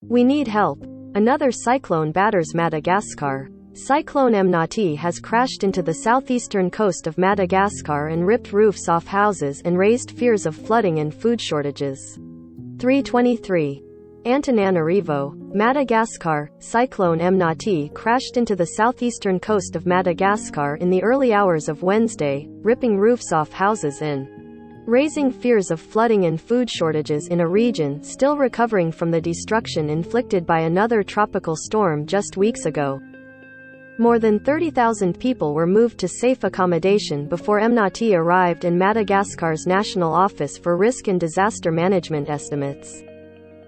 We need help. Another cyclone batters Madagascar. Cyclone Mnati has crashed into the southeastern coast of Madagascar and ripped roofs off houses and raised fears of flooding and food shortages. 3:23 Antananarivo, Madagascar. Cyclone Mnati crashed into the southeastern coast of Madagascar in the early hours of Wednesday, ripping roofs off houses and raising fears of flooding and food shortages in a region still recovering from the destruction inflicted by another tropical storm just weeks ago. More than 30,000 people were moved to safe accommodation before Mnati arrived in Madagascar's National Office for Risk and Disaster Management estimates.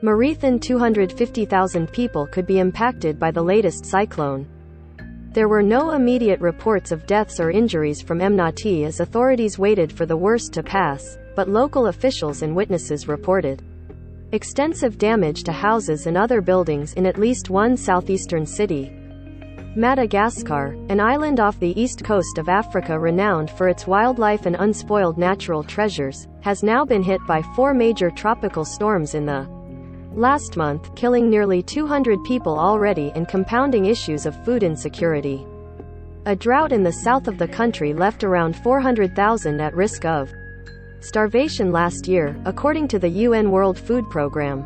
More than 250,000 people could be impacted by the latest cyclone. There were no immediate reports of deaths or injuries from Mnati as authorities waited for the worst to pass, but local officials and witnesses reported extensive damage to houses and other buildings in at least one southeastern city. Madagascar, an island off the east coast of Africa renowned for its wildlife and unspoiled natural treasures, has now been hit by 4 major tropical storms in the last month, killing nearly 200 people already and compounding issues of food insecurity. A drought in the south of the country left around 400,000 at risk of starvation last year, according to the UN World Food Programme.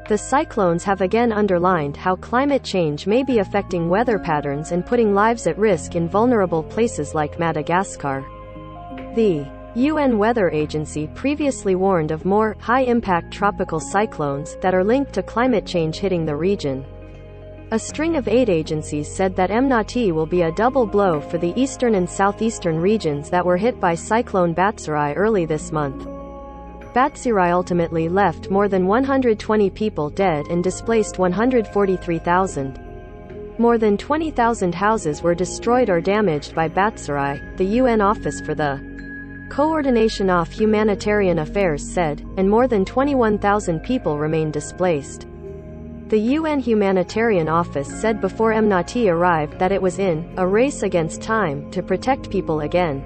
The cyclones have again underlined how climate change may be affecting weather patterns and putting lives at risk in vulnerable places like Madagascar. The UN Weather Agency previously warned of more high-impact tropical cyclones that are linked to climate change hitting the region. A string of aid agencies said that Mnati will be a double blow for the eastern and southeastern regions that were hit by Cyclone Batsirai early this month. Batsirai ultimately left more than 120 people dead and displaced 143,000. More than 20,000 houses were destroyed or damaged by Batsirai, the UN Office for the Coordination of Humanitarian Affairs said, and more than 21,000 people remain displaced. The UN Humanitarian Office said before Mnati arrived that it was in a race against time to protect people again.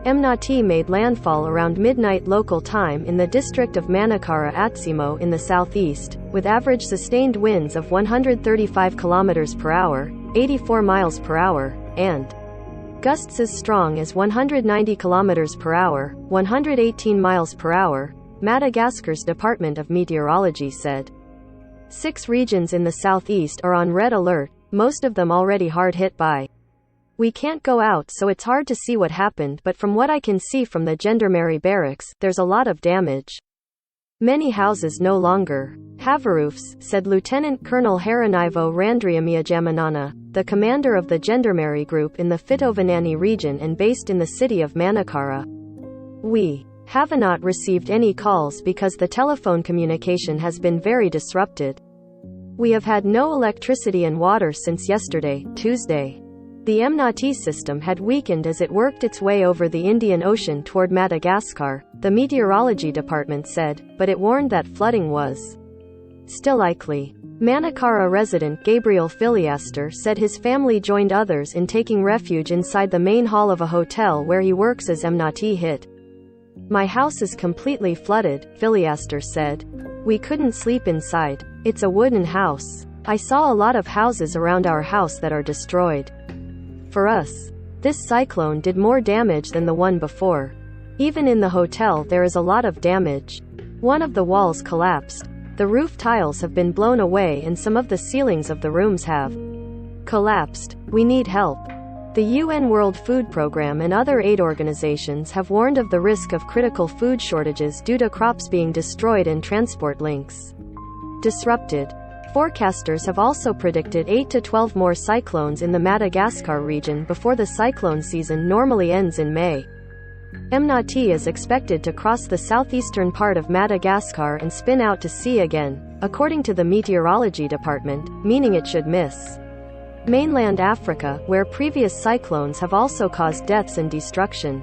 Mnati made landfall around midnight local time in the district of Manakara Atsimo in the southeast, with average sustained winds of 135 km per hour, 84 miles per hour, and gusts as strong as 190 km per hour, 118 miles per hour, Madagascar's Department of Meteorology said. 6 regions in the southeast are on red alert, most of them already hard hit by. We can't go out, so it's hard to see what happened, but from what I can see from the Gendarmerie barracks, there's a lot of damage. Many houses no longer have roofs, said Lieutenant Colonel Haranivo Randriamiajamanana, the commander of the Gendarmerie Group in the Fitovanani region and based in the city of Manakara. We have not received any calls because the telephone communication has been very disrupted. We have had no electricity and water since yesterday, Tuesday. The Mnati system had weakened as it worked its way over the Indian Ocean toward Madagascar, the meteorology department said, but it warned that flooding was still likely. Manakara resident Gabriel Filiaster said his family joined others in taking refuge inside the main hall of a hotel where he works as Mnati hit. My house is completely flooded, Filiaster said. We couldn't sleep inside. It's a wooden house. I saw a lot of houses around our house that are destroyed. For us, this cyclone did more damage than the one before. Even in the hotel there is a lot of damage. One of the walls collapsed. The roof tiles have been blown away and some of the ceilings of the rooms have collapsed. We need help. The UN World Food Programme and other aid organizations have warned of the risk of critical food shortages due to crops being destroyed and transport links disrupted. Forecasters have also predicted 8 to 12 more cyclones in the Madagascar region before the cyclone season normally ends in May. Mnati is expected to cross the southeastern part of Madagascar and spin out to sea again, according to the meteorology department, meaning it should miss mainland Africa, where previous cyclones have also caused deaths and destruction.